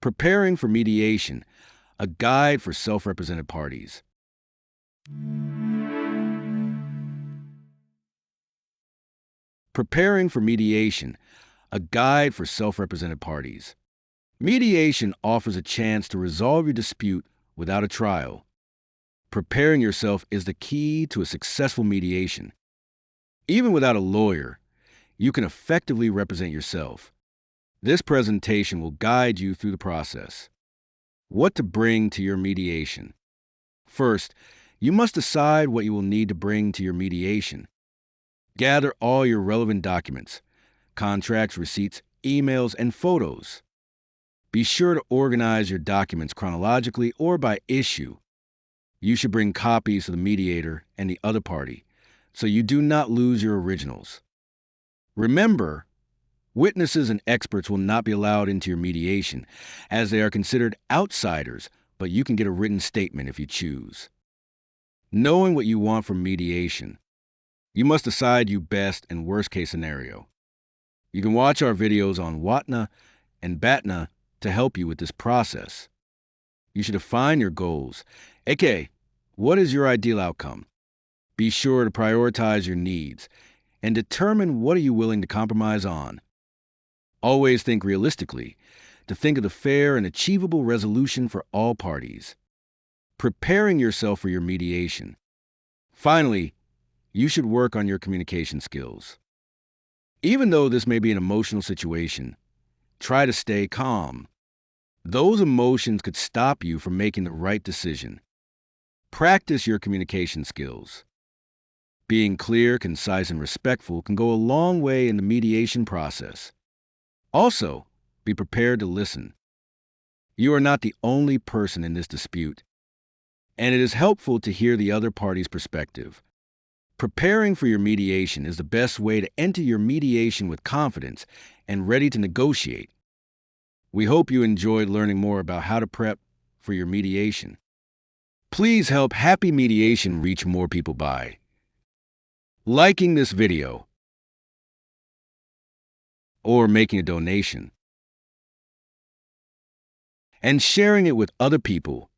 Preparing for mediation, a guide for self-represented parties. Preparing for mediation, a guide for self-represented parties. Mediation offers a chance to resolve your dispute without a trial. Preparing yourself is the key to a successful mediation. Even without a lawyer, you can effectively represent yourself. This presentation will guide you through the process. What to bring to your mediation. First, you must decide what you will need to bring to your mediation. Gather all your relevant documents, contracts, receipts, emails, and photos. Be sure to organize your documents chronologically or by issue. You should bring copies to the mediator and the other party, so you do not lose your originals. Remember, witnesses and experts will not be allowed into your mediation, as they are considered outsiders, but you can get a written statement if you choose. Knowing what you want from mediation. You must decide your best and worst case scenario. You can watch our videos on WATNA and BATNA to help you with this process. You should define your goals. aka, what is your ideal outcome? Be sure to prioritize your needs and determine what are you willing to compromise on. Always think realistically, to think of the fair and achievable resolution for all parties. Preparing yourself for your mediation. Finally, you should work on your communication skills. Even though this may be an emotional situation, try to stay calm. Those emotions could stop you from making the right decision. Practice your communication skills. Being clear, concise, and respectful can go a long way in the mediation process. Also, be prepared to listen. You are not the only person in this dispute, and it is helpful to hear the other party's perspective. Preparing for your mediation is the best way to enter your mediation with confidence and ready to negotiate. We hope you enjoyed learning more about how to prep for your mediation. Please help Happy Mediation reach more people by liking this video or making a donation and sharing it with other people